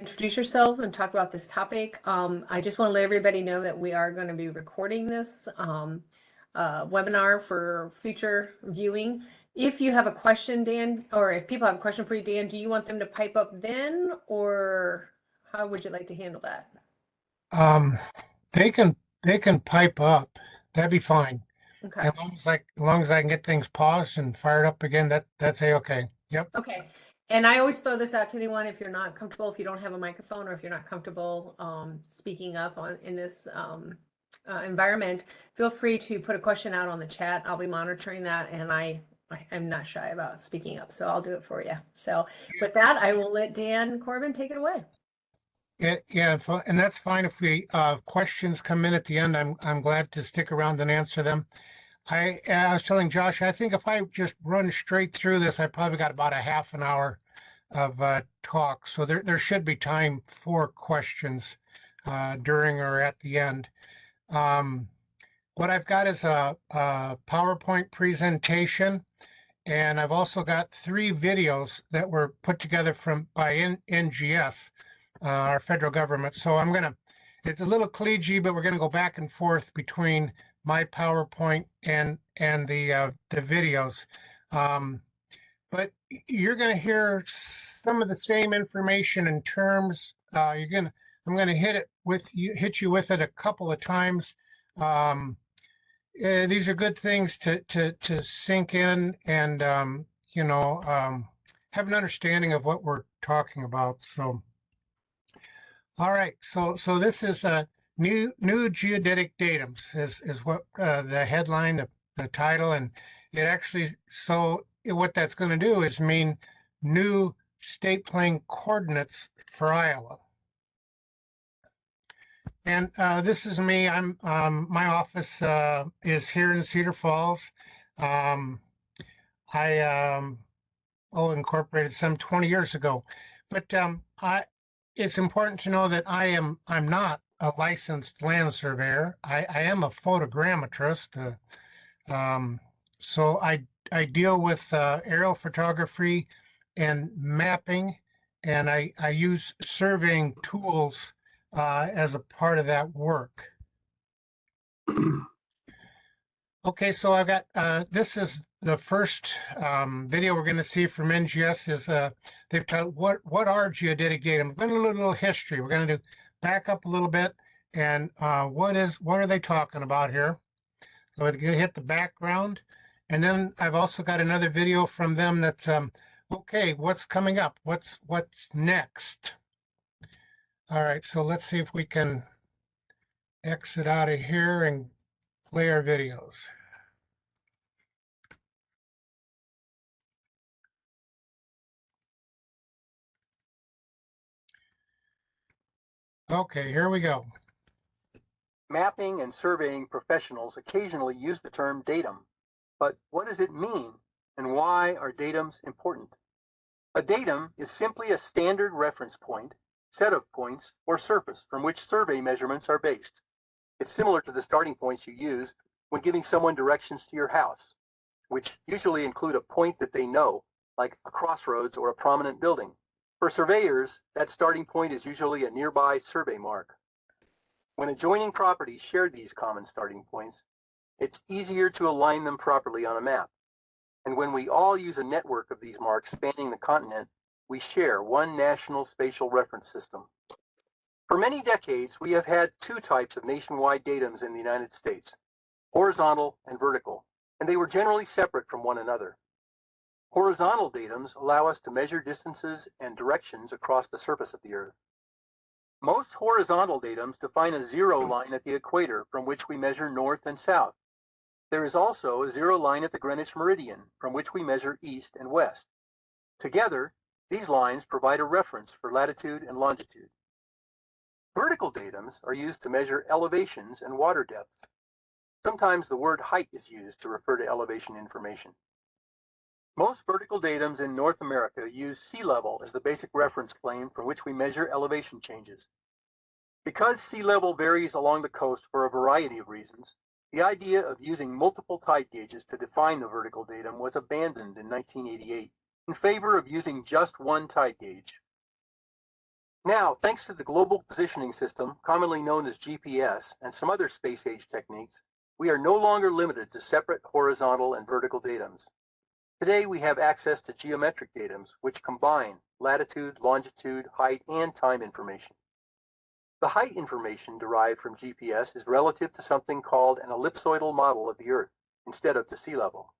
introduce yourself and talk about this topic. I just want to let everybody know that we are going to be recording this webinar for future viewing. If you have a question, Dan, or if people have a question for you, Dan, do you want them to pipe up then, or how would you like to handle that? They can pipe up. That'd be fine. Okay. As long as I can get things paused and fired up again, that's okay. Yep. Okay. And I always throw this out to anyone, if you're not comfortable, if you don't have a microphone, or if you're not comfortable speaking up in this environment, feel free to put a question out on the chat. I'll be monitoring that, and I'm not shy about speaking up, so I'll do it for you. So with that, I will let Dan Corbin take it away. Yeah, and that's fine if we questions come in at the end. I'm glad to stick around and answer them. I was telling Josh, I think if I just run straight through this, I probably got about a half an hour of talk. So there should be time for questions during or at the end. What I've got is a PowerPoint presentation, and I've also got 3 videos that were put together by NGS, our federal government. So it's a little kludgy, but we're gonna go back and forth between my PowerPoint and the videos. But you're gonna hear some of the same information in terms. I'm gonna hit you with it a couple of times. These are good things to sink in and have an understanding of what we're talking about. So, all right. So this is a new geodetic datums is what the headline, the title, and it actually. So what that's going to do is mean new state plane coordinates for Iowa. And this is me. I'm my office is here in Cedar Falls. I incorporated some 20 years ago, but it's important to know that I'm not a licensed land surveyor. I am a photogrammetrist. So I deal with aerial photography and mapping, and I use surveying tools as a part of that work. Okay, so I've got this is the first video we're going to see from NGS. Is they've taught what are geodetic datum. We're going to do a little history. We're going to back up a little bit, and what are they talking about here? So we're going to hit the background, and then I've also got another video from them that's okay. What's coming up? What's next? All right, so let's see if we can exit out of here and play our videos. Okay, here we go. Mapping and surveying professionals occasionally use the term datum, but what does it mean and why are datums important? A datum is simply a standard reference point, set of points, or surface from which survey measurements are based. It's similar to the starting points you use when giving someone directions to your house, which usually include a point that they know, like a crossroads or a prominent building. For surveyors, that starting point is usually a nearby survey mark. When adjoining properties share these common starting points, it's easier to align them properly on a map. And when we all use a network of these marks spanning the continent, we share one national spatial reference system. For many decades, we have had 2 types of nationwide datums in the United States, horizontal and vertical, and they were generally separate from one another. Horizontal datums allow us to measure distances and directions across the surface of the Earth. Most horizontal datums define a 0 line at the equator from which we measure north and south. There is also a 0 line at the Greenwich meridian from which we measure east and west. Together, these lines provide a reference for latitude and longitude. Vertical datums are used to measure elevations and water depths. Sometimes the word height is used to refer to elevation information. Most vertical datums in North America use sea level as the basic reference plane from which we measure elevation changes. Because sea level varies along the coast for a variety of reasons, the idea of using multiple tide gauges to define the vertical datum was abandoned in 1988 in favor of using just one tide gauge. Now, thanks to the Global Positioning System, commonly known as GPS, and some other space-age techniques, we are no longer limited to separate horizontal and vertical datums. Today, we have access to geometric datums, which combine latitude, longitude, height, and time information. The height information derived from GPS is relative to something called an ellipsoidal model of the Earth, instead of to sea level.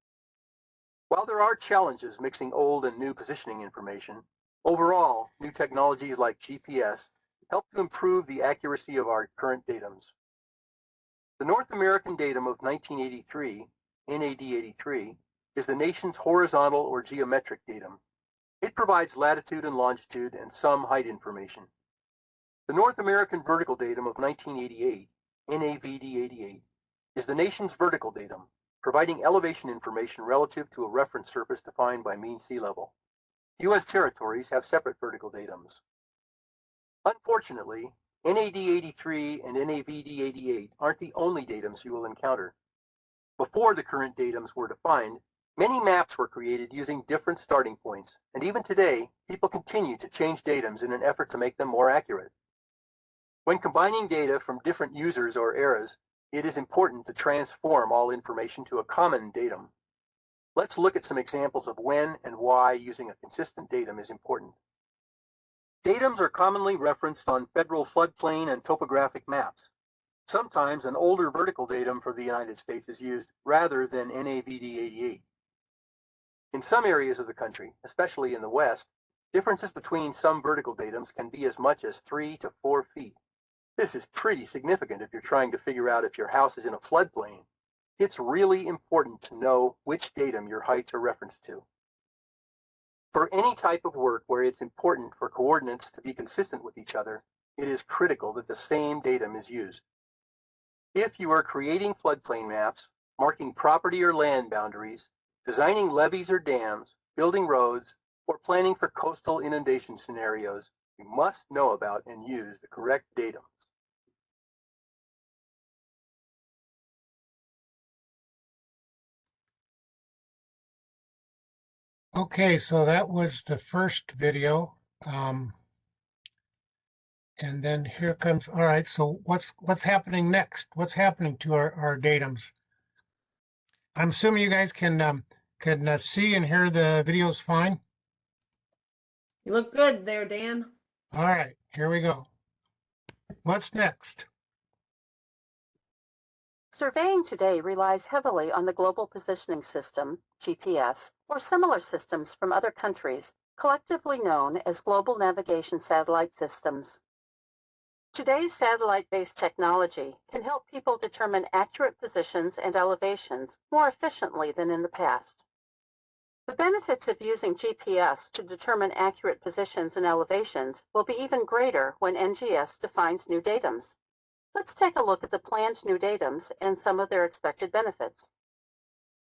While there are challenges mixing old and new positioning information, overall, new technologies like GPS help to improve the accuracy of our current datums. The North American datum of 1983, NAD 83, is the nation's horizontal or geometric datum. It provides latitude and longitude and some height information. The North American vertical datum of 1988, NAVD 88, is the nation's vertical datum, providing elevation information relative to a reference surface defined by mean sea level. U.S. territories have separate vertical datums. Unfortunately, NAD 83 and NAVD 88 aren't the only datums you will encounter. Before the current datums were defined, many maps were created using different starting points, and even today, people continue to change datums in an effort to make them more accurate. When combining data from different users or eras, it is important to transform all information to a common datum. Let's look at some examples of when and why using a consistent datum is important. Datums are commonly referenced on federal floodplain and topographic maps. Sometimes an older vertical datum for the United States is used rather than NAVD 88. In some areas of the country, especially in the West, differences between some vertical datums can be as much as 3 to 4 feet. This is pretty significant if you're trying to figure out if your house is in a floodplain. It's really important to know which datum your heights are referenced to. For any type of work where it's important for coordinates to be consistent with each other, it is critical that the same datum is used. If you are creating floodplain maps, marking property or land boundaries, designing levees or dams, building roads, or planning for coastal inundation scenarios, you must know about and use the correct datums. Okay, so that was the first video. And then here comes, all right, so what's happening next? What's happening to our datums? I'm assuming you guys can see and hear the videos fine. You look good there, Dan. All right, here we go. What's next? Surveying today relies heavily on the Global Positioning System, GPS, or similar systems from other countries, collectively known as Global Navigation Satellite Systems. Today's satellite-based technology can help people determine accurate positions and elevations more efficiently than in the past. The benefits of using GPS to determine accurate positions and elevations will be even greater when NGS defines new datums. Let's take a look at the planned new datums and some of their expected benefits.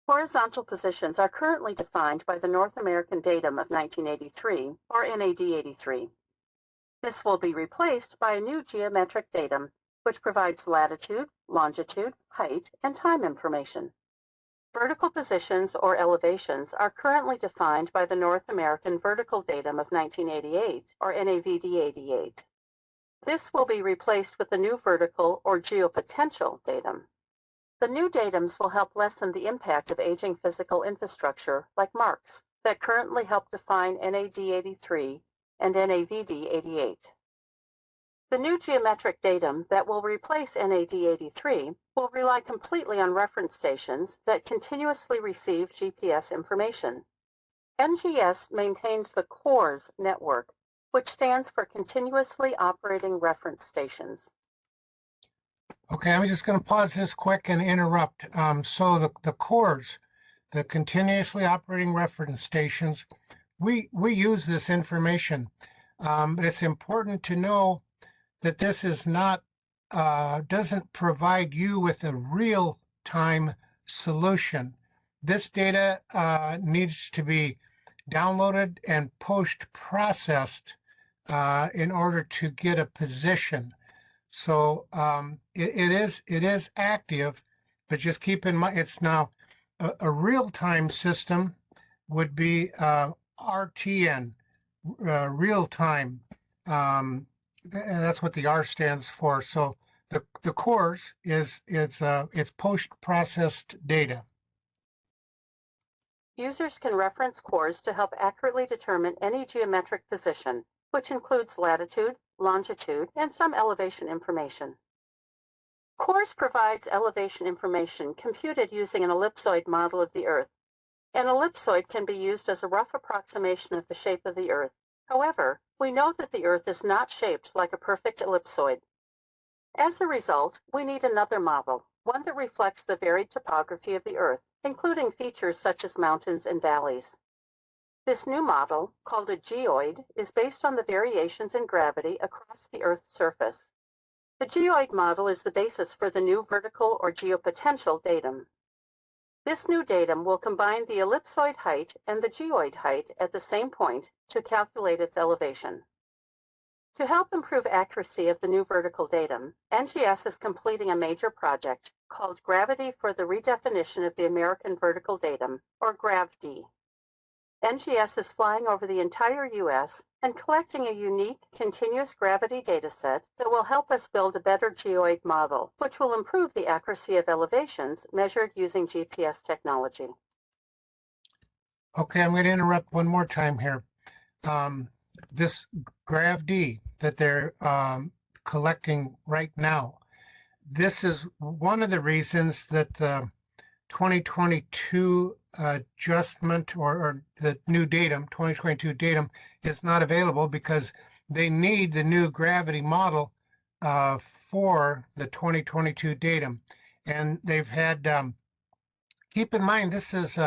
Horizontal positions are currently defined by the North American datum of 1983, or NAD 83. This will be replaced by a new geometric datum, which provides latitude, longitude, height, and time information. Vertical positions or elevations are currently defined by the North American vertical datum of 1988, or NAVD 88. This will be replaced with the new vertical or geopotential datum. The new datums will help lessen the impact of aging physical infrastructure like marks that currently help define NAD 83 and NAVD 88. The new geometric datum that will replace NAD 83 will rely completely on reference stations that continuously receive GPS information. NGS maintains the CORS network, which stands for Continuously Operating Reference Stations. Okay, I'm just going to pause this quick and interrupt. So the CORS, the Continuously Operating Reference Stations, we use this information, but it's important to know that this is not doesn't provide you with a real-time solution. This data needs to be downloaded and post-processed in order to get a position. So it is active, but just keep in mind it's now a real-time system would be RTN, real-time And that's what the R stands for. So the cores is it's post-processed data. Users can reference cores to help accurately determine any geometric position, which includes latitude, longitude, and some elevation information. CORS provides elevation information computed using an ellipsoid model of the Earth. An ellipsoid can be used as a rough approximation of the shape of the Earth. However, we know that the Earth is not shaped like a perfect ellipsoid. As a result, we need another model, one that reflects the varied topography of the Earth, including features such as mountains and valleys. This new model, called a geoid, is based on the variations in gravity across the Earth's surface. The geoid model is the basis for the new vertical or geopotential datum. This new datum will combine the ellipsoid height and the geoid height at the same point to calculate its elevation. To help improve accuracy of the new vertical datum, NGS is completing a major project called Gravity for the Redefinition of the American Vertical Datum, or GravD. NGS is flying over the entire U.S. and collecting a unique, continuous gravity dataset that will help us build a better geoid model, which will improve the accuracy of elevations measured using GPS technology. Okay, I'm going to interrupt one more time here. This GravD that they're collecting right now, this is one of the reasons that the 2022 adjustment or the new datum, 2022 datum, is not available because they need the new gravity model for the 2022 datum. And they've had, keep in mind, this is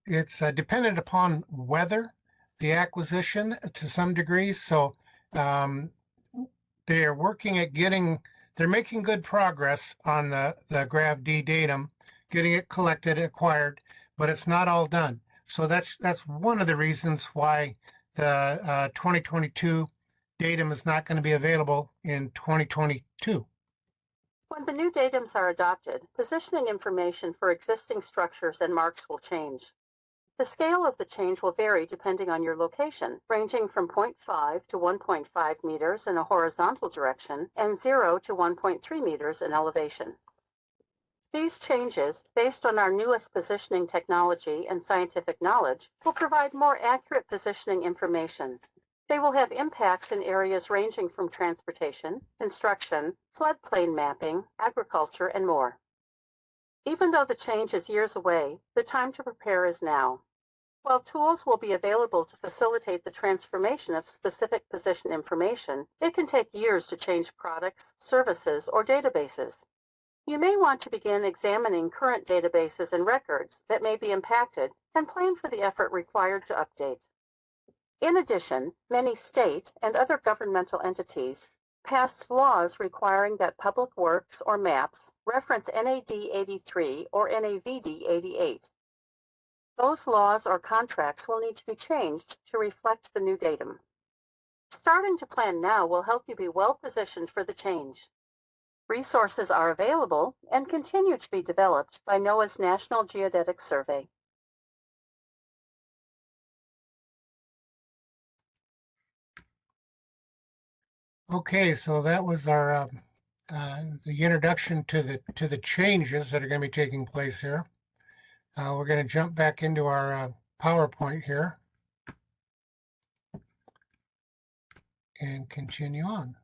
it's dependent upon weather, the acquisition to some degree. So they are working at they're making good progress on the GravD datum, getting it collected, acquired, but it's not all done. So that's one of the reasons why the 2022 datum is not going to be available in 2022. When the new datums are adopted, positioning information for existing structures and marks will change. The scale of the change will vary depending on your location, ranging from 0.5 to 1.5 meters in a horizontal direction and 0 to 1.3 meters in elevation. These changes, based on our newest positioning technology and scientific knowledge, will provide more accurate positioning information. They will have impacts in areas ranging from transportation, construction, floodplain mapping, agriculture, and more. Even though the change is years away, the time to prepare is now. While tools will be available to facilitate the transformation of specific position information, it can take years to change products, services, or databases. You may want to begin examining current databases and records that may be impacted and plan for the effort required to update. In addition, many state and other governmental entities passed laws requiring that public works or maps reference NAD 83 or NAVD 88. Those laws or contracts will need to be changed to reflect the new datum. Starting to plan now will help you be well positioned for the change. Resources are available and continue to be developed by NOAA's National Geodetic Survey. Okay, so that was our the introduction to the changes that are going to be taking place here. We're going to jump back into our PowerPoint here and continue on.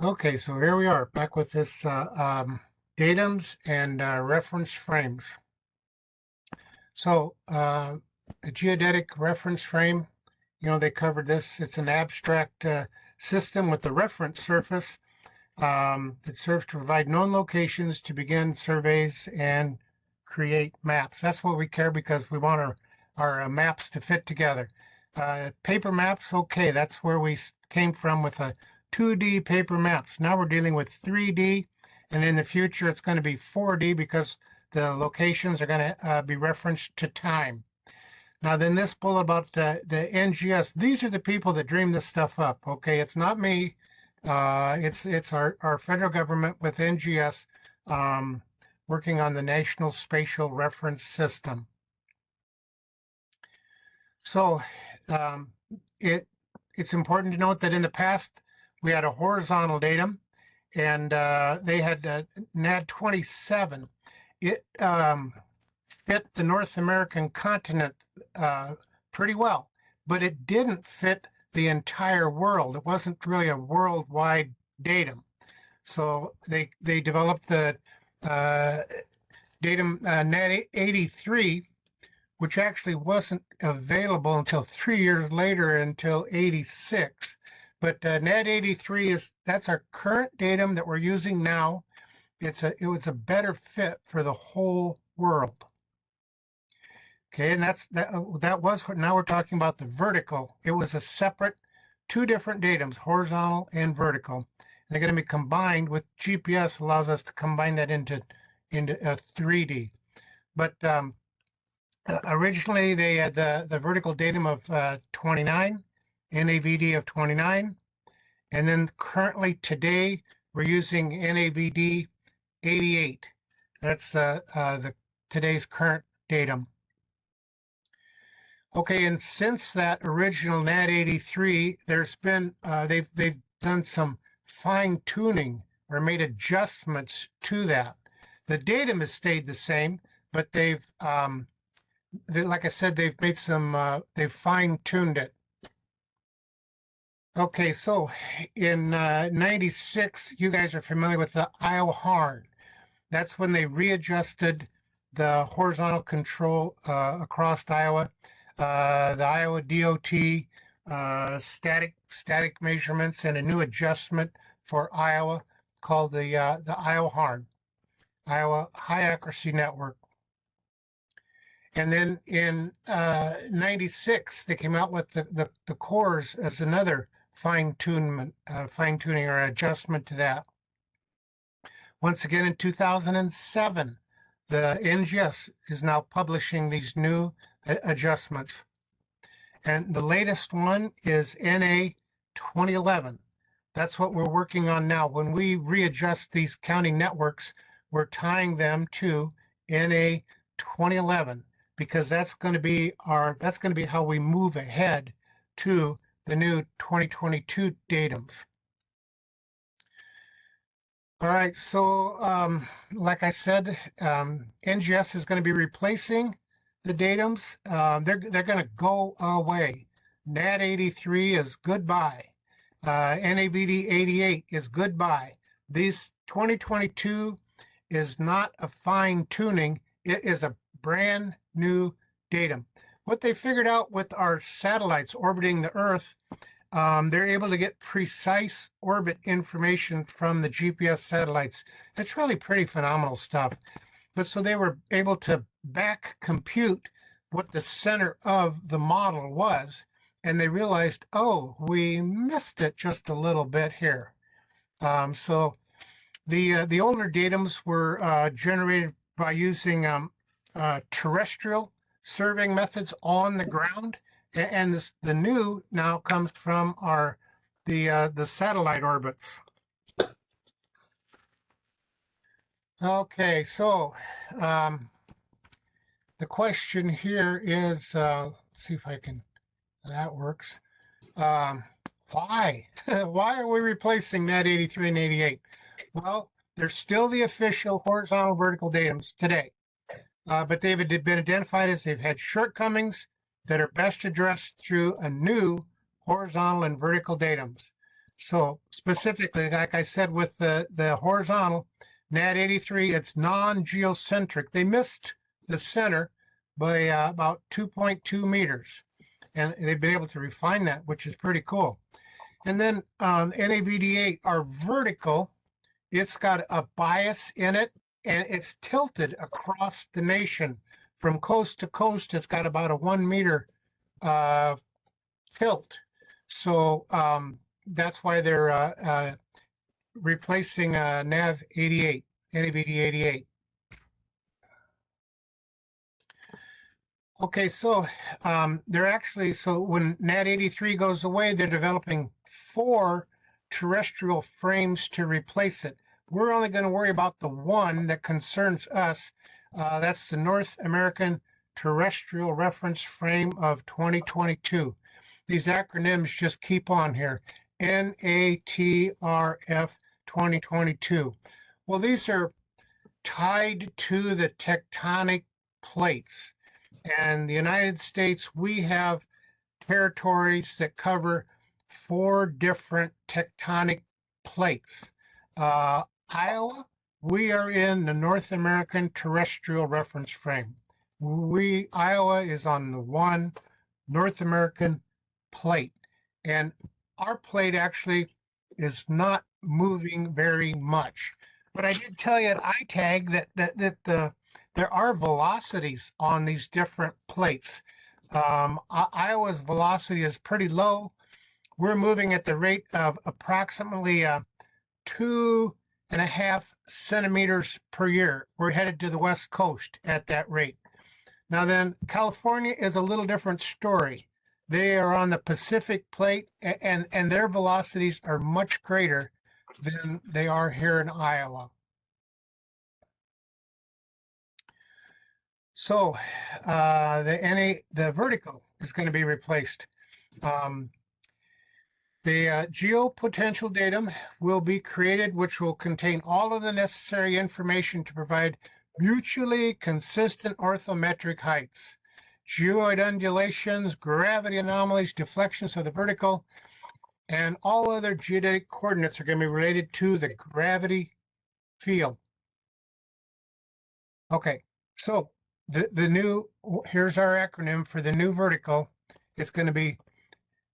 Okay, so here we are back with this datums and reference frames. So a geodetic reference frame, they covered this. It's an abstract system with the reference surface that serves to provide known locations to begin surveys and create maps. That's what we care because we want our maps to fit together. Paper maps, okay, that's where we came from with a 2D paper maps. Now we're dealing with 3D, and in the future it's going to be 4D because the locations are going to be referenced to time. Now then this bullet about the NGS, these are the people that dream this stuff up, okay? It's not me. It's our federal government with NGS. working on the National Spatial Reference System. So it's important to note that in the past, we had a horizontal datum, and they had NAD 27. It fit the North American continent pretty well, but it didn't fit the entire world. It wasn't really a worldwide datum. So they developed the datum NAD 83, which actually wasn't available until 3 years later, until 86. But NAD 83 that's our current datum that we're using now. It was a better fit for the whole world. Okay, and that was what, now we're talking about the vertical. It was a separate, two different datums, horizontal and vertical. And they're going to be combined with GPS, allows us to combine that into a 3D. But originally they had the vertical datum of 29, NAVD of 29. And then currently today, we're using NAVD 88. That's today's current datum. Okay, and since that original NAD 83, there's been they've done some fine tuning or made adjustments to that. The datum has stayed the same, but they've like I said, they've made some they've fine tuned it. Okay, so in 96, you guys are familiar with the Iowa Horn. That's when they readjusted the horizontal control across Iowa. The Iowa DOT static measurements and a new adjustment for Iowa called the Iowa Horn, Iowa High Accuracy Network. And then in 96, they came out with the cores as another fine-tuning or adjustment to that. Once again, in 2007, the NGS is now publishing these new adjustments. And the latest one is NA 2011. That's what we're working on now. When we readjust these county networks, we're tying them to NA 2011 because that's going to be how we move ahead to the new 2022 datums. All right, so like I said, NGS is going to be replacing the datums. They're going to go away. NAD 83 is goodbye. NAVD 88 is goodbye. This 2022 is not a fine tuning. It is a brand new datum. What they figured out with our satellites orbiting the Earth, they're able to get precise orbit information from the GPS satellites. That's really pretty phenomenal stuff. But so they were able to back compute what the center of the model was, and they realized, oh, we missed it just a little bit here. So the older datums were generated by using terrestrial surveying methods on the ground, and the new now comes from the satellite orbits. Okay, so the question here is, let's see if that works. Why? Why are we replacing NAD 83 and 88? Well, they're still the official horizontal vertical datums today, but they've been identified as they've had shortcomings that are best addressed through a new horizontal and vertical datums. So specifically, like I said, with the horizontal, NAD 83, it's non-geocentric. They missed the center by about 2.2 meters. And they've been able to refine that, which is pretty cool. And then NAVD8 are vertical. It's got a bias in it, and it's tilted across the nation. From coast to coast, it's got about a 1 meter tilt. So that's why they're replacing NAV 88, NAVD 88. Okay, so they're actually, so when NAD 83 goes away, they're developing 4 terrestrial frames to replace it. we're only going to worry about the one that concerns us. That's the North American Terrestrial Reference Frame of 2022. These acronyms just keep on here. NATRF 2022. Well, these are tied to the tectonic plates. And the United States, we have territories that cover 4 different tectonic plates. Iowa, we are in the North American Terrestrial Reference Frame. Iowa is on the 1 North American plate. And our plate actually is not moving very much. But I did tell you at ITAG that there are velocities on these different plates. Iowa's velocity is pretty low. We're moving at the rate of approximately 2.5 centimeters per year. We're headed to the West Coast at that rate. Now then, California is a little different story. They are on the Pacific plate, and their velocities are much greater than they are here in Iowa. So the vertical is going to be replaced. The geopotential datum will be created, which will contain all of the necessary information to provide mutually consistent orthometric heights, geoid undulations, gravity anomalies, deflections of the vertical, and all other geodetic coordinates are going to be related to the gravity field. Okay, so here's our acronym for the new vertical. It's going to be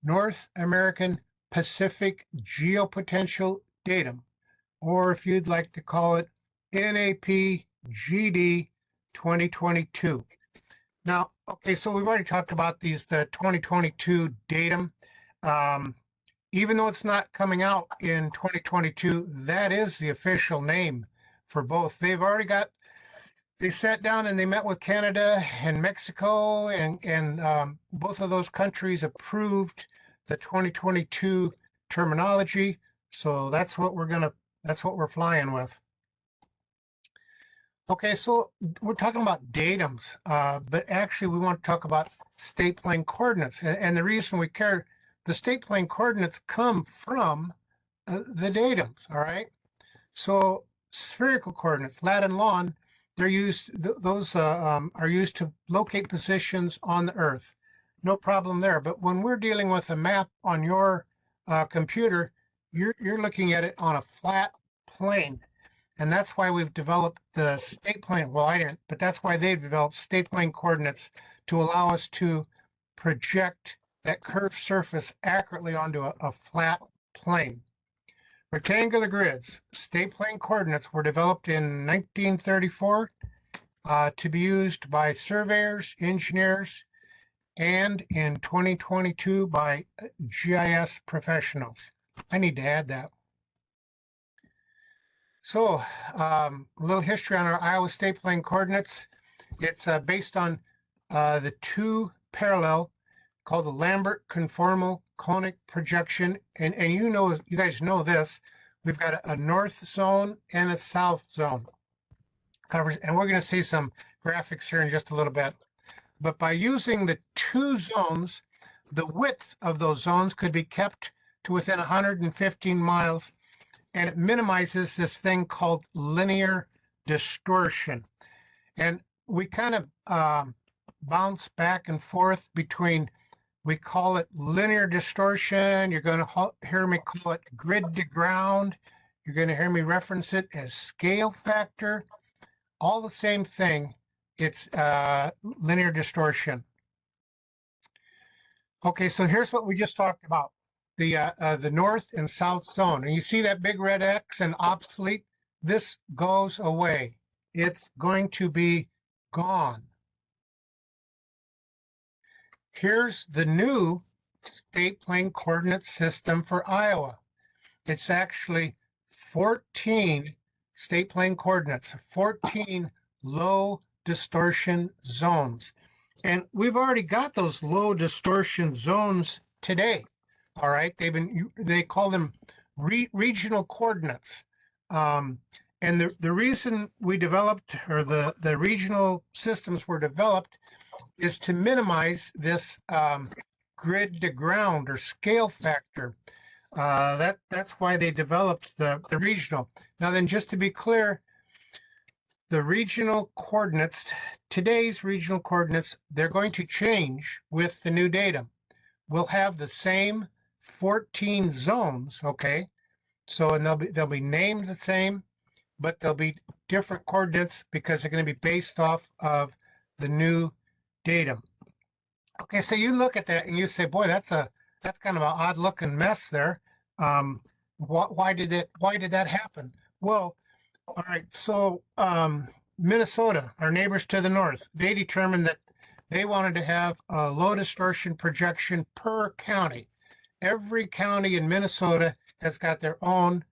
North American Pacific Geopotential Datum, or if you'd like to call it NAPGD 2022. Now, okay, so we've already talked about the 2022 datum. Even though it's not coming out in 2022, that is the official name for both. They sat down and they met with Canada and Mexico, and both of those countries approved the 2022 terminology. So that's what we're flying with. Okay, so we're talking about datums, but actually we want to talk about state plane coordinates. And the reason we care, the state plane coordinates come from the datums, all right? So spherical coordinates, lat and lon, they're used, those are used to locate positions on the Earth. No problem there. But when we're dealing with a map on your computer, you're looking at it on a flat plane. And that's why we've developed the state plane. Well, I didn't, but that's why they've developed state plane coordinates to allow us to project that curved surface accurately onto a flat plane. Rectangular grids, state plane coordinates were developed in 1934 to be used by surveyors, engineers, and in 2022 by GIS professionals. I need to add that. So a little history on our Iowa state plane coordinates. It's based on the 2 parallel called the Lambert conformal conic projection. And you guys know this. We've got a north zone and a south zone. And we're going to see some graphics here in just a little bit. But by using the 2 zones, the width of those zones could be kept to within 115 miles. And it minimizes this thing called linear distortion. And we kind of bounce back and forth between, we call it linear distortion. You're going to hear me call it grid to ground. You're going to hear me reference it as scale factor. All the same thing. It's linear distortion. Okay, so here's what we just talked about. The north and south zone. And you see that big red X and obsolete? This goes away. It's going to be gone. Here's the new state plane coordinate system for Iowa. It's actually 14 state plane coordinates, 14 low distortion zones. And we've already got those low distortion zones today. All right, they call them regional coordinates. And the reason we developed, or the regional systems were developed, is to minimize this grid to ground or scale factor. That's why they developed the regional. Now then, just to be clear, the regional coordinates, today's regional coordinates, they're going to change with the new datum. We'll have the same 14 zones, okay? So, and they'll be named the same, but they'll be different coordinates because they're going to be based off of the new datum. Okay, so you look at that and you say, boy, that's kind of an odd looking mess there. Why did that happen? Well, all right, so Minnesota, our neighbors to the north, they determined that they wanted to have a low distortion projection per county. Every county in Minnesota has got their own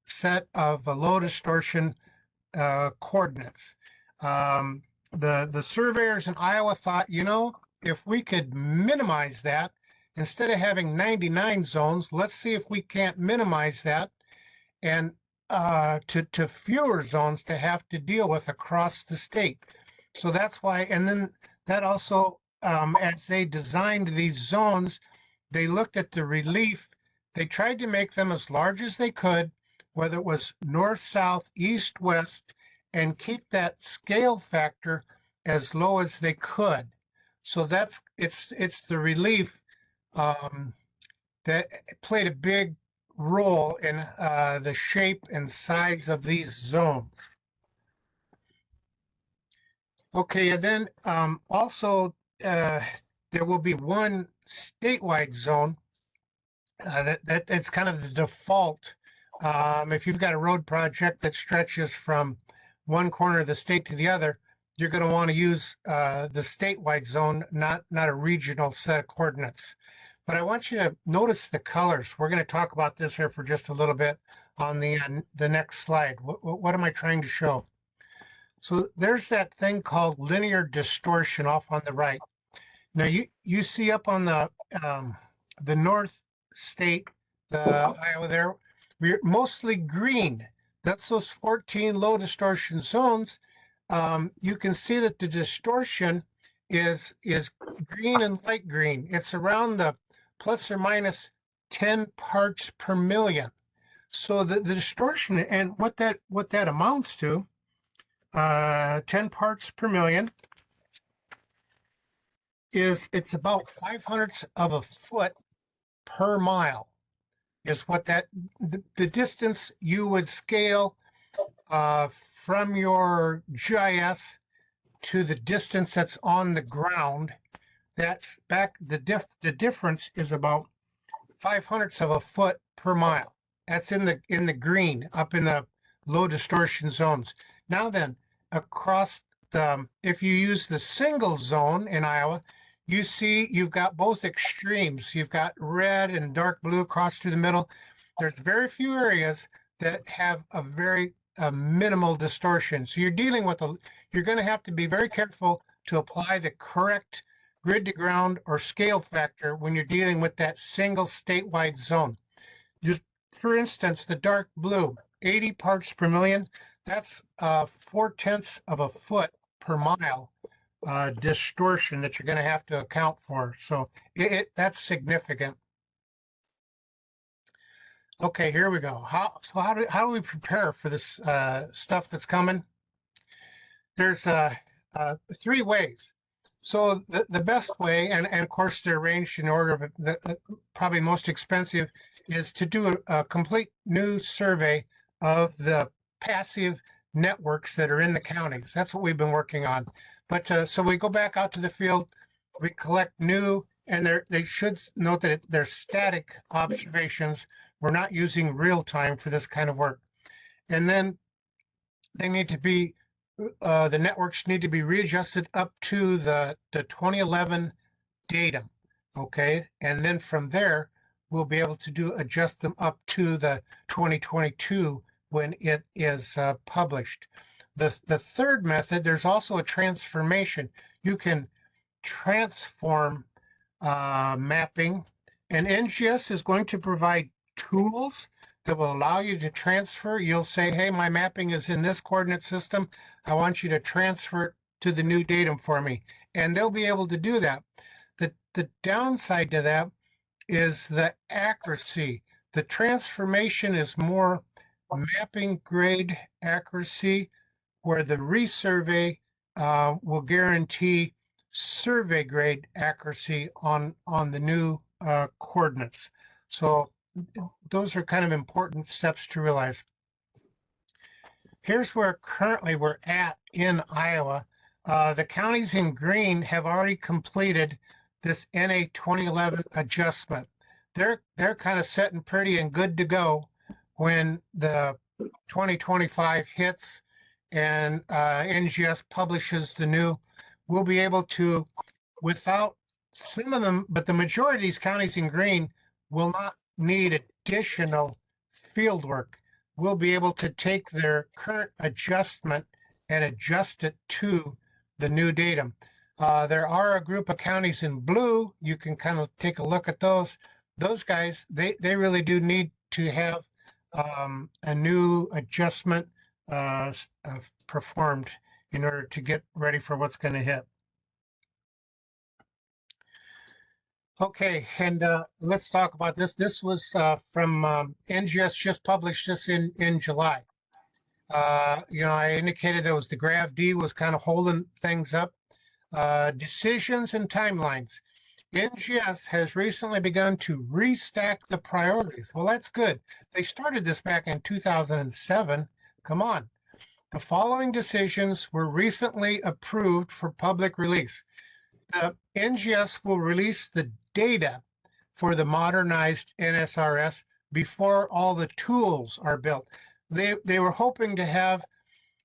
set of low distortion coordinates. The surveyors in Iowa thought, you know, if we could minimize that, instead of having 99 zones, let's see if we can't minimize that and to fewer zones to have to deal with across the state. So that's why, and then that also, as they designed these zones, they looked at the relief. They tried to make them as large as they could, whether it was north, south, east, west, and keep that scale factor as low as they could. So it's the relief that played a big role in the shape and size of these zones. Okay, and then also there will be one statewide zone that's kind of the default. If you've got a road project that stretches from one corner of the state to the other, you're going to want to use the statewide zone, not a regional set of coordinates. But I want you to notice the colors. We're going to talk about this here for just a little bit on the next slide. What am I trying to show? So there's that thing called linear distortion off on the right. Now you see up on the north state, Iowa there, we're mostly green. That's those 14 low distortion zones. You can see that the distortion is green and light green. It's around the plus or minus 10 parts per million. So the distortion, and what that amounts to, 10 parts per million, it's about 5/100ths of a foot per mile is what the distance you would scale from your GIS to the distance that's on the ground. That's back, the difference is about 5/100ths of a foot per mile. That's in the green, up in the low distortion zones. Now then, across if you use the single zone in Iowa, you see you've got both extremes. You've got red and dark blue across through the middle. There's very few areas that have a very minimal distortion. So you're dealing with you're going to have to be very careful to apply the correct grid to ground or scale factor when you're dealing with that single statewide zone. Just for instance, the dark blue, 80 parts per million, that's 4/10ths of a foot per mile distortion that you're going to have to account for. So that's significant. Okay, here we go. How do we prepare for this stuff that's coming? There's 3 ways. So the best way, and of course they're arranged in order of the probably most expensive, is to do a complete new survey of the passive networks that are in the counties. That's what we've been working on. But so we go back out to the field, we collect new, and they should note that they're static observations. We're not using real time for this kind of work. And then they need to be, the networks need to be readjusted up to the 2011 datum, okay? And then from there, we'll be able to adjust them up to the 2022 when it is published. The third method, there's also a transformation. You can transform mapping, and NGS is going to provide tools that will allow you to transfer. You'll say, hey, my mapping is in this coordinate system. I want you to transfer it to the new datum for me. And they'll be able to do that. The downside to that is the accuracy. The transformation is more mapping grade accuracy, where the resurvey will guarantee survey grade accuracy on the new coordinates. So those are kind of important steps to realize. Here's where currently we're at in Iowa. The counties in green have already completed this NA 2011 adjustment. They're kind of setting pretty and good to go when the 2025 hits and NGS publishes the new. We'll be able to, without some of them, but the majority of these counties in green will not need additional field work. We'll be able to take their current adjustment and adjust it to the new datum. There are a group of counties in blue. You can kind of take a look at those. Those guys, they really do need to have a new adjustment performed in order to get ready for what's going to hit. Okay, and let's talk about this. This was from NGS, just published this in July. You know, I indicated there was the GravD was kind of holding things up. Decisions and timelines. NGS has recently begun to restack the priorities. Well, that's good. They started this back in 2007. Come on. The following decisions were recently approved for public release. The NGS will release the data for the modernized NSRS before all the tools are built. They were hoping to have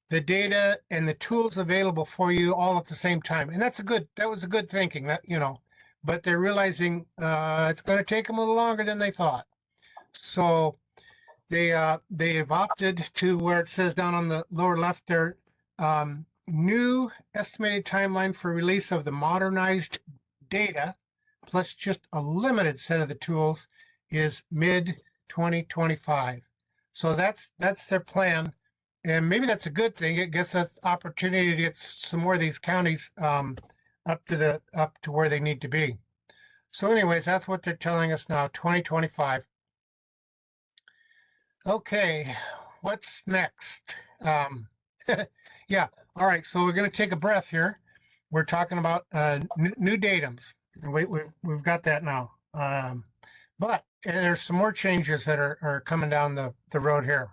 the data and the tools available for you all at the same time. And that was a good thinking, that, you know, but they're realizing it's going to take them a little longer than they thought. So they've opted to where it says down on the lower left there, new estimated timeline for release of the modernized data, plus just a limited set of the tools, is mid 2025. So that's their plan. And maybe that's a good thing. It gives us opportunity to get some more of these counties up to where they need to be. So anyways, that's what they're telling us now, 2025. Okay, what's next? Yeah, all right, so we're going to take a breath here. We're talking about new datums. We've got that now. But there's some more changes that are coming down the road here.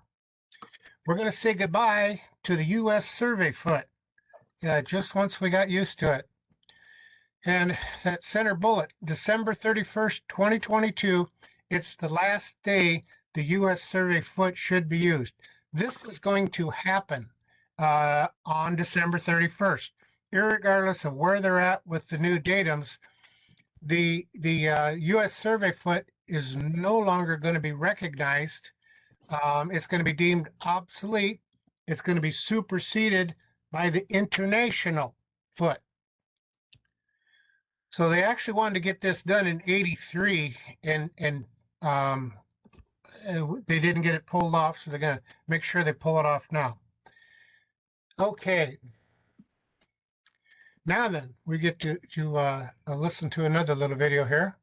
We're going to say goodbye to the U.S. survey foot. Just once we got used to it. And that center bullet, December 31st, 2022, it's the last day the U.S. survey foot should be used. This is going to happen on December 31st. Irregardless of where they're at with the new datums, the U.S. survey foot is no longer going to be recognized. It's going to be deemed obsolete. It's going to be superseded by the international foot. So they actually wanted to get this done in '83, and they didn't get it pulled off, so they're going to make sure they pull it off now. Okay. Now then, we get to listen to another little video here.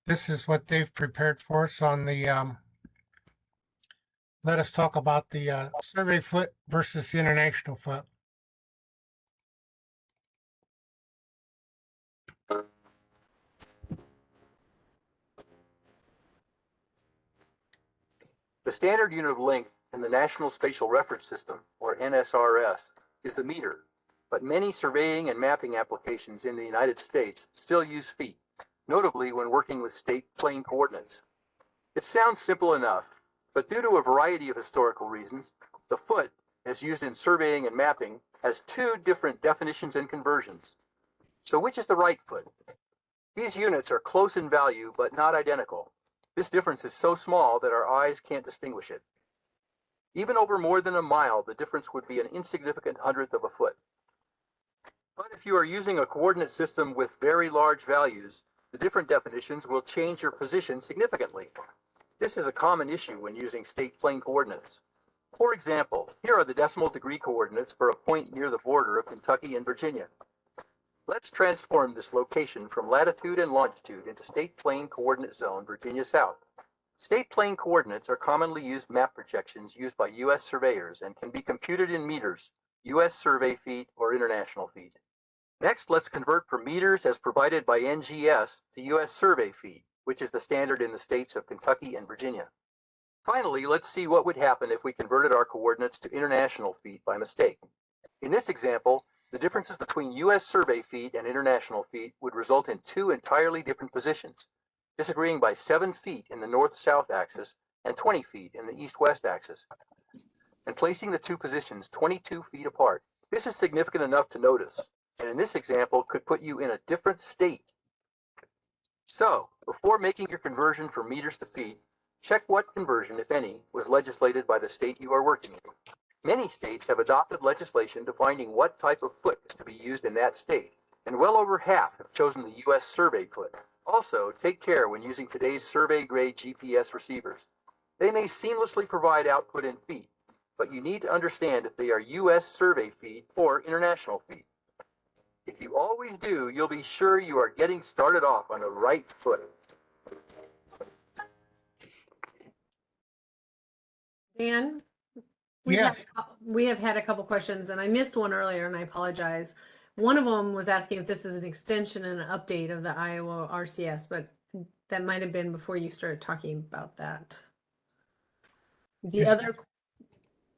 This is what they've prepared for us on the, let us talk about the survey foot versus the international foot. The standard unit of length in the National Spatial Reference System, or NSRS, is the meter, but many surveying and mapping applications in the United States still use feet, notably when working with state plane coordinates. It sounds simple enough, but due to a variety of historical reasons, the foot, as used in surveying and mapping, has two different definitions and conversions. So which is the right foot? These units are close in value, but not identical. This difference is so small that our eyes can't distinguish it. Even over more than a mile, the difference would be an insignificant hundredth of a foot. But if you are using a coordinate system with very large values, the different definitions will change your position significantly. This is a common issue when using state plane coordinates. For example, here are the decimal degree coordinates for a point near the border of Kentucky and Virginia. Let's transform this location from latitude and longitude into state plane coordinate zone Virginia South. State plane coordinates are commonly used map projections used by U.S. surveyors and can be computed in meters, U.S. survey feet, or international feet. Next, let's convert from meters as provided by NGS to U.S. survey feet, which is the standard in the states of Kentucky and Virginia. Finally, let's see what would happen if we converted our coordinates to international feet by mistake. In this example, the differences between U.S. survey feet and international feet would result in two entirely different positions, disagreeing by 7 feet in the north-south axis and 20 feet in the east-west axis, and placing the two positions 22 feet apart. This is significant enough to notice, and in this example could put you in a different state. So, before making your conversion from meters to feet, check what conversion, if any, was legislated by the state you are working in. Many states have adopted legislation defining what type of foot is to be used in that state, and well over half have chosen the U.S. survey foot. Also, take care when using today's survey-grade GPS receivers. They may seamlessly provide output in feet, but you need to understand if they are U.S. survey feet or international feet. If you always do, you'll be sure you are getting started off on the right foot. Dan? Yes. We have had a couple questions, and I missed one earlier, and I apologize. One of them was asking if this is an extension and an update of the Iowa RCS, but that might have been before you started talking about that. The Is other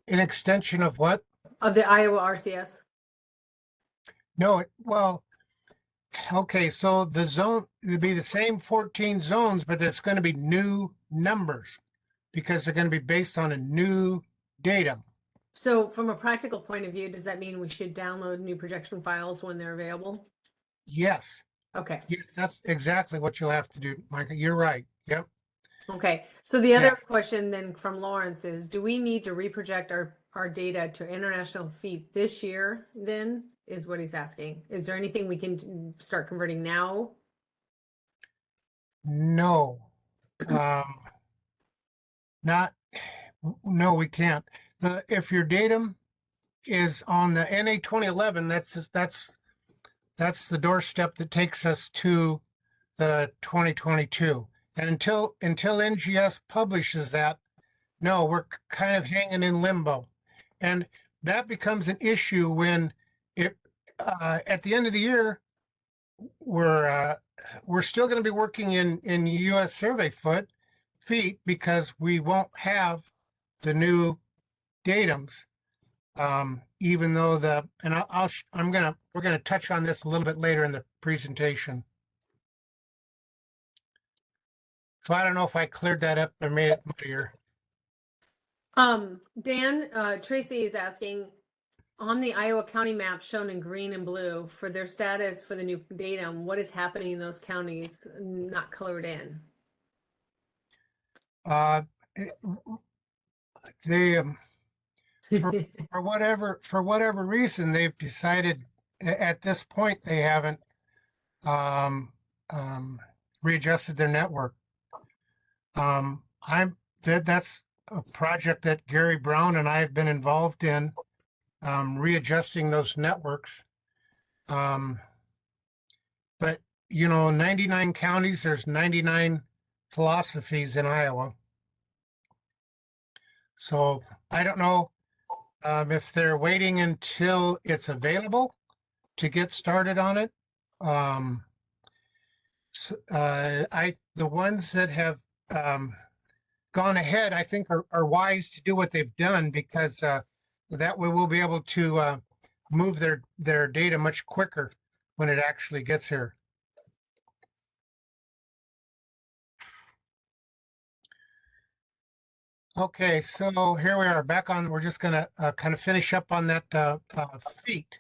An extension of what? of the Iowa RCS. No, well, okay, so the zone would be the same 14 zones, but it's going to be new numbers because they're going to be based on a new datum. So from a practical point of view, does that mean we should download new projection files when they're available? Yes, Okay. yes, that's exactly what you'll have to do, Micah. You're right. Yep. Okay. So the other Yeah. question then from Lawrence is, do we need to reproject our data to international feet this year then, is what he's asking. Is there anything we can start converting now? No. No, we can't. If your datum is on the NA 2011, that's the doorstep that takes us to the 2022. And until NGS publishes that, no, we're kind of hanging in limbo. And that becomes an issue when at the end of the year, we're still going to be working in U.S. survey feet because we won't have the new datums. Even though we're gonna touch on this a little bit later in the presentation. So I don't know if I cleared that up or made it clear. Dan, Tracy is asking, on the Iowa County map shown in green and blue for their status for the new datum, what is happening in those counties not colored in? They for whatever reason they've decided at this point they haven't readjusted their network. That's a project that Gary Brown and I have been involved in, readjusting those networks. But 99 counties, there's 99 philosophies in Iowa. So I don't know if they're waiting until it's available to get started on it. The ones that have gone ahead, I think are wise to do what they've done because that way we'll be able to move their data much quicker when it actually gets here. Okay, so here we are back on. We're just going to kind of finish up on that feet.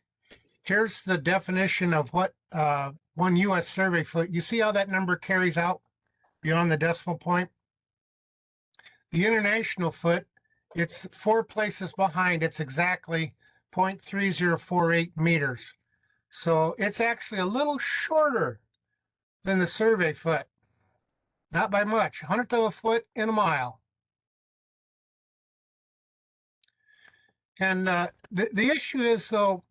Here's the definition of what one U.S. survey foot. You see how that number carries out beyond the decimal point? The international foot, it's 4 places behind. It's exactly 0.3048 meters. So it's actually a little shorter than the survey foot. not by much, 1/100th of a foot in a mile. And the issue is, though,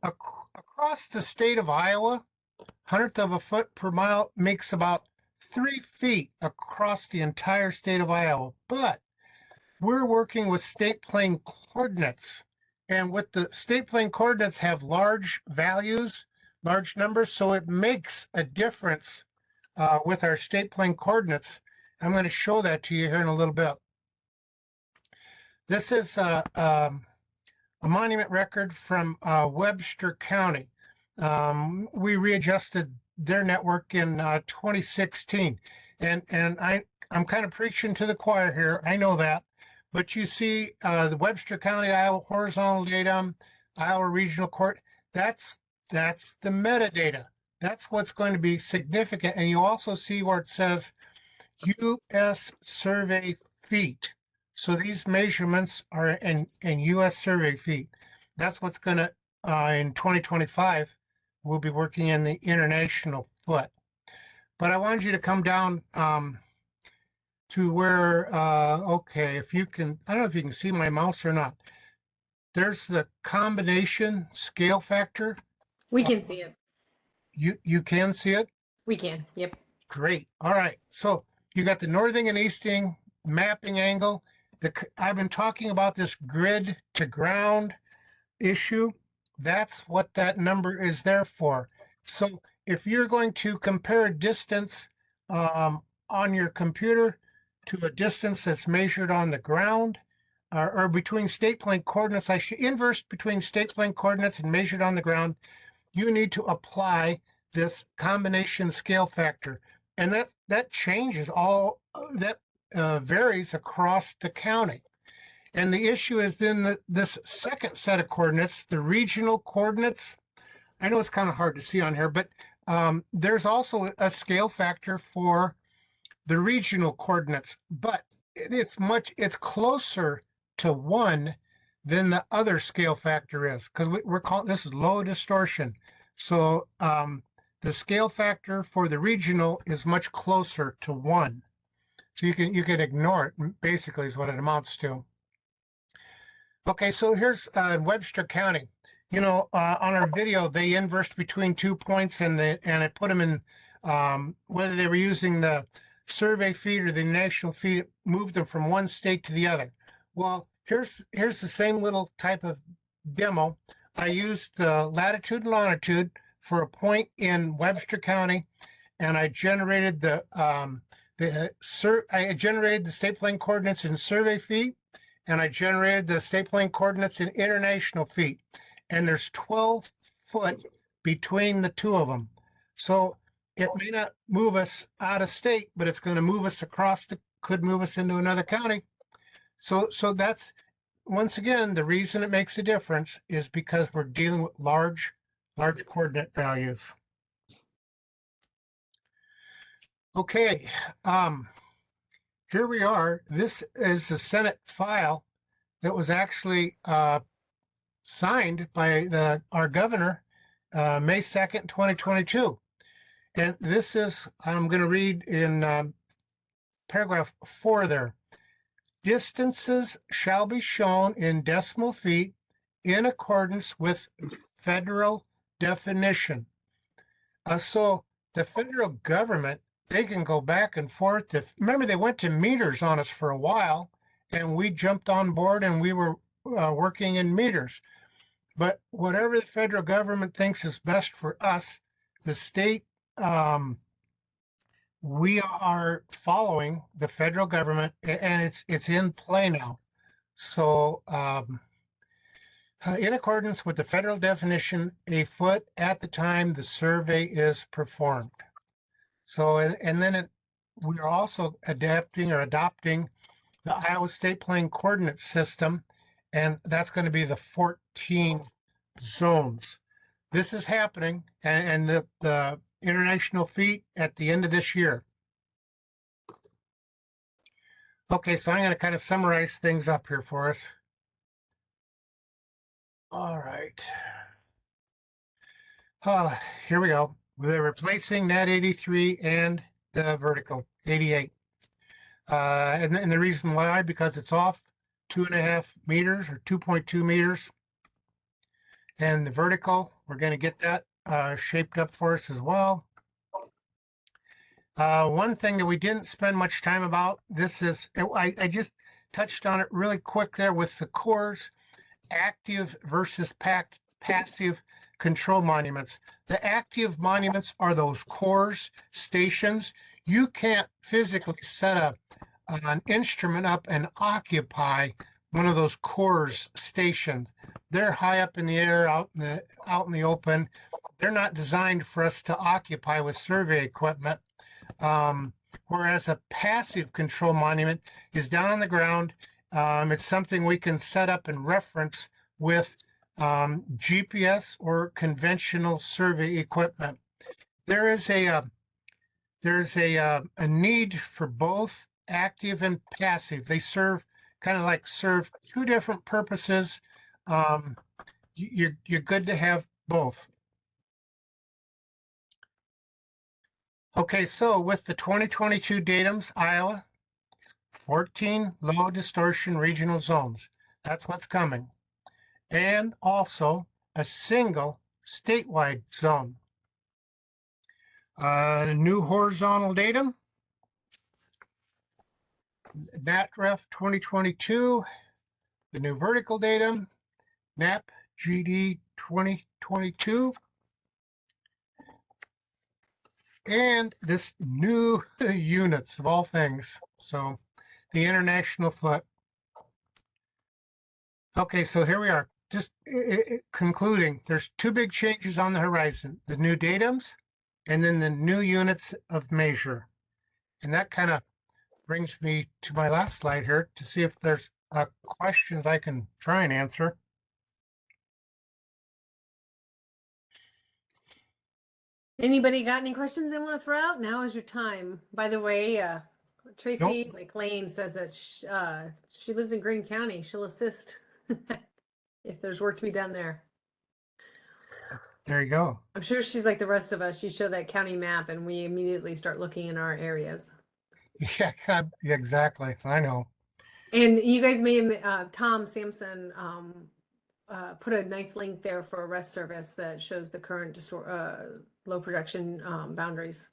across the state of Iowa, 1/100th of a foot per mile makes about 3 feet across the entire state of Iowa. But we're working with state plane coordinates. And with the state plane coordinates have large values, large numbers, so it makes a difference with our state plane coordinates. I'm going to show that to you here in a little bit. This is a monument record from Webster County. We readjusted their network in 2016. And I'm kind of preaching to the choir here. I know that. But you see the Webster County, Iowa horizontal datum, Iowa regional court, that's the metadata. That's what's going to be significant. And you also see where it says U.S. survey feet. So these measurements are in U.S. survey feet. That's what's going to, in 2025, we'll be working in the international foot. But I wanted you to come down to where, okay, if you can, I don't know if you can see my mouse or not. There's the combination scale factor. We can see it. You can see it? We can. Yep. Great. All right. So you got the northing and easting mapping angle. I've been talking about this grid to ground issue. That's what that number is there for. So if you're going to compare distance on your computer to a distance that's measured on the ground, or between state plane coordinates, I should inverse between state plane coordinates and measured on the ground, you need to apply this combination scale factor. And that changes all, that varies across the county. And the issue is then this second set of coordinates, the regional coordinates. I know it's kind of hard to see on here, but there's also a scale factor for the regional coordinates, but it's closer to 1 than the other scale factor is, because we're calling this is low distortion. So the scale factor for the regional is much closer to 1. So you can ignore it, basically is what it amounts to. Okay, so here's Webster County. You know, on our video, they inversed between 2 points and it put them in, whether they were using the survey feet or the national feet, it moved them from one state to the other. Well, here's the same little type of demo. I used the latitude and longitude for a point in Webster County, and I generated the state plane coordinates in survey feet, and I generated the state plane coordinates in international feet. And there's 12 foot between the two of them. So it may not move us out of state, but it's going to move us could move us into another county. So that's, once again, the reason it makes a difference is because we're dealing with large coordinate values. Okay, here we are. This is the Senate file that was actually signed by our governor May 2nd, 2022. And this is, I'm going to read in paragraph 4 there. Distances shall be shown in decimal feet in accordance with federal definition. So the federal government, they can go back and forth. Remember, they went to meters on us for a while, and we jumped on board and we were working in meters. But whatever the federal government thinks is best for us, the state, we are following the federal government, and it's in play now. So in accordance with the federal definition, a foot at the time the survey is performed. So, and then we are also adopting the Iowa State Plane Coordinate System, and that's going to be the 14 zones. This is happening, and the international feet at the end of this year. Okay, so I'm going to kind of summarize things up here for us. All right. Here we go. They're replacing NAT 83 and the vertical, 88. And the reason why, because it's off 2.5 meters or 2.2 meters. And the vertical, we're going to get that shaped up for us as well. One thing that we didn't spend much time about, this is, I just touched on it really quick there with the cores, active versus passive control monuments. The active monuments are those cores, stations. You can't physically set an instrument up and occupy one of those cores stations. They're high up in the air, out in the open. They're not designed for us to occupy with survey equipment. Whereas a passive control monument is down on the ground. It's something we can set up and reference with GPS or conventional survey equipment. There's a need for both active and passive. They serve two different purposes. You're good to have both. Okay, so with the 2022 datums, Iowa, 14 low distortion regional zones. That's what's coming. And also a single statewide zone. New horizontal datum, NatRef 2022, the new vertical datum, NAP GD 2022, and this new units of all things. So the international foot. Okay, so here we are. Just concluding, there's two big changes on the horizon, the new datums and then the new units of measure. And that kind of brings me to my last slide here to see if there's questions I can try and answer. Anybody got any questions they want to throw out? Now is your time. By the way, Tracy McLean says that she lives in Greene County. She'll assist if there's work to be done there. There you go. I'm sure she's like the rest of us. You show that county map and we immediately start looking in our areas. Yeah, exactly. I know. And you guys may have, Tom Sampson put a nice link there for a REST service that shows the current low projection boundaries.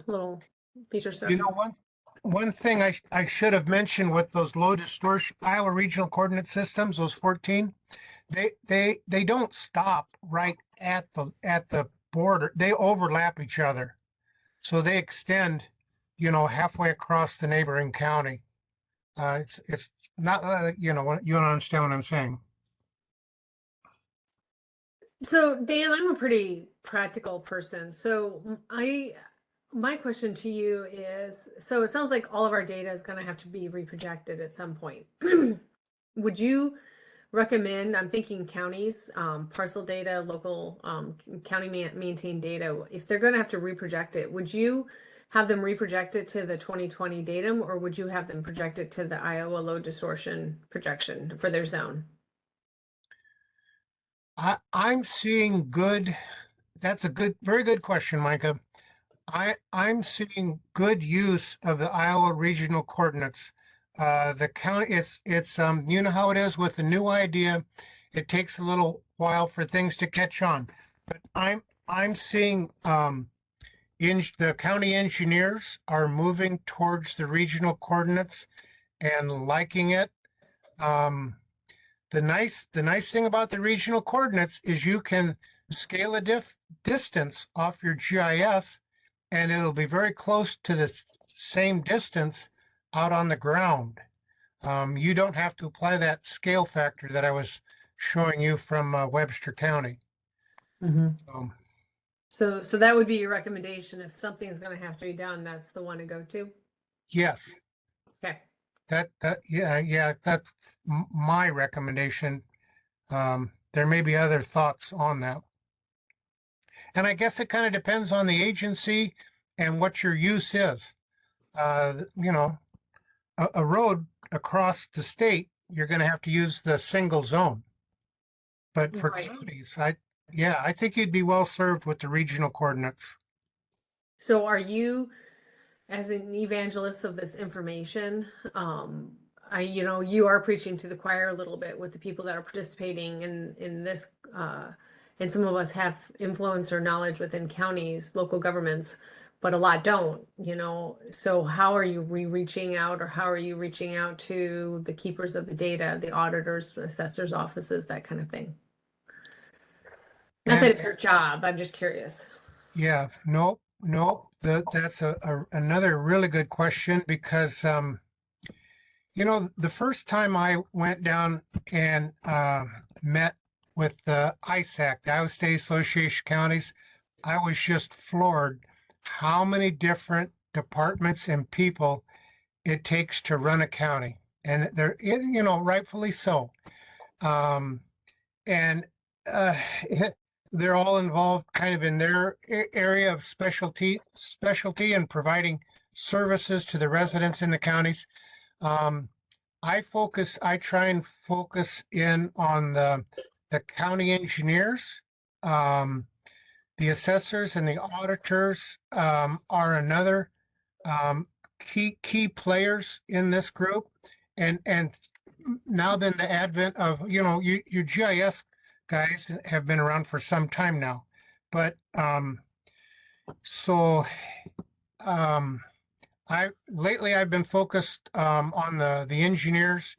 Little feature service. You know, one thing I should have mentioned with those low distortion Iowa regional coordinate systems, those 14, they don't stop right at the border. They overlap each other. So they extend, halfway across the neighboring county. It's not, you don't understand what I'm saying. So Dan, I'm a pretty practical person. So my question to you is, so it sounds like all of our data is going to have to be reprojected at some point. Would you recommend, I'm thinking counties, parcel data, local county maintained data, if they're going to have to reproject it, would you have them reproject it to the 2020 datum, or would you have them project it to the Iowa low distortion projection for their zone? I'm seeing good. That's a very good question, Micah. I'm seeing good use of the Iowa regional coordinates. The county, it's you know how it is with a new idea. It takes a little while for things to catch on. But I'm seeing the county engineers are moving towards the regional coordinates and liking it. The nice thing about the regional coordinates is you can scale a distance off your GIS, and it'll be very close to the same distance out on the ground. You don't have to apply that scale factor that I was showing you from Webster County. Mm-hmm. So that would be your recommendation if something's going to have to be done. That's the one to go to. Yes. Okay. Yeah, that's my recommendation. There may be other thoughts on that. And I guess it kind of depends on the agency and what your use is. A road across the state, you're going to have to use the single zone. But for counties, I think you'd be well served with the regional coordinates. So are you as an evangelist of this information, you are preaching to the choir a little bit with the people that are participating in this, and some of us have influence or knowledge within counties, local governments, but a lot don't, so how are you reaching out, or how are you reaching out to the keepers of the data, the auditors, the assessors' offices, that kind of thing? Not that it's your job, I'm just curious. Yeah, nope. That's another really good question, because the first time I went down and met with the ISAC, the Iowa State Association of Counties, I was just floored how many different departments and people it takes to run a county, and rightfully so. And they're all involved kind of in their area of specialty and providing services to the residents in the counties. I try and focus in on the county engineers. The assessors and the auditors are another key players in this group. And now then the advent of, your GIS guys have been around for some time now. But I've been focused on the engineers,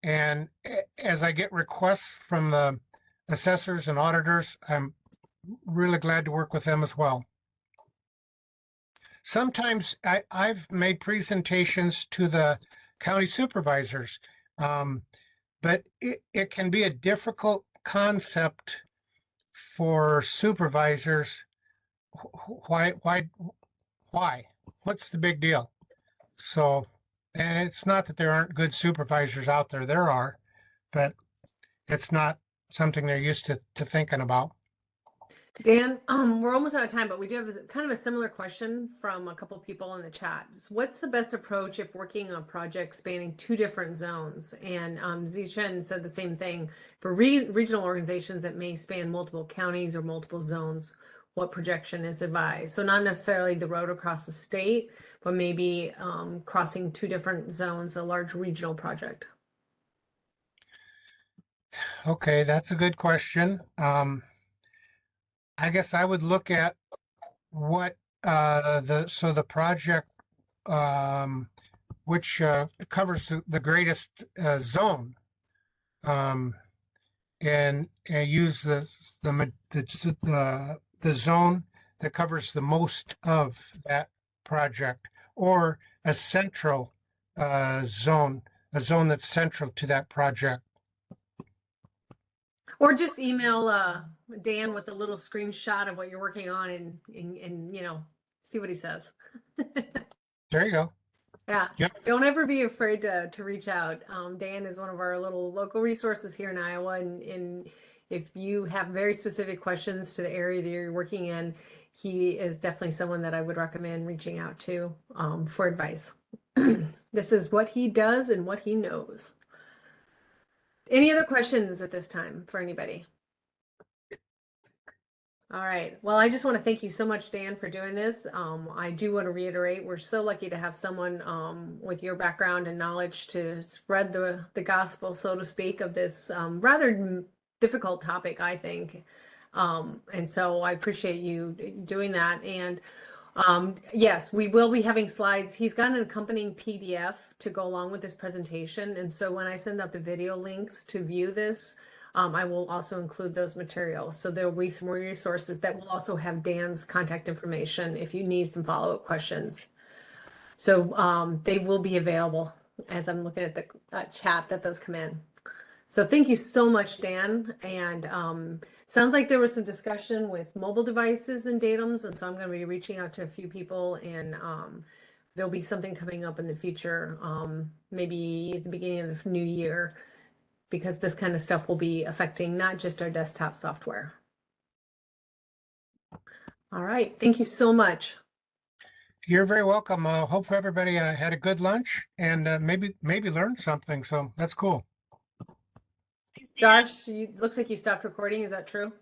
and as I get requests from the assessors and auditors, I'm really glad to work with them as well. Sometimes I've made presentations to the county supervisors, but it can be a difficult concept for supervisors. Why? What's the big deal? So, and it's not that there aren't good supervisors out there. There are, but it's not something they're used to thinking about. Dan, we're almost out of time, but we do have kind of a similar question from a couple people in the chat. What's the best approach if working on projects spanning 2 different zones? And Zichen said the same thing. For regional organizations that may span multiple counties or multiple zones, what projection is advised? So not necessarily the road across the state, but maybe crossing 2 different zones, a large regional project. Okay, that's a good question. I guess I would look at what the project which covers the greatest zone, and use the zone that covers the most of that project, or a central zone, a zone that's central to that project. Or just email Dan with a little screenshot of what you're working on, and see what he says. There you go. Yeah. Yep. Don't ever be afraid to reach out. Dan is one of our little local resources here in Iowa, and if you have very specific questions to the area that you're working in, he is definitely someone that I would recommend reaching out to for advice. This is what he does and what he knows. Any other questions at this time for anybody? All right. Well, I just want to thank you so much, Dan, for doing this. I do want to reiterate, we're so lucky to have someone with your background and knowledge to spread the gospel, so to speak, of this rather difficult topic, I think. And so I appreciate you doing that. And yes, we will be having slides. He's got an accompanying PDF to go along with this presentation. And so when I send out the video links to view this, I will also include those materials. So there will be some more resources that will also have Dan's contact information if you need some follow-up questions. So they will be available as I'm looking at the chat that those come in. So thank you so much, Dan. And sounds like there was some discussion with mobile devices and datums. And so I'm going to be reaching out to a few people, and there'll be something coming up in the future, maybe at the beginning of the new year, because this kind of stuff will be affecting not just our desktop software. All right. Thank you so much. You're very welcome. Hope everybody had a good lunch and maybe learned something. So that's cool. Josh, looks like you stopped recording. Is that true?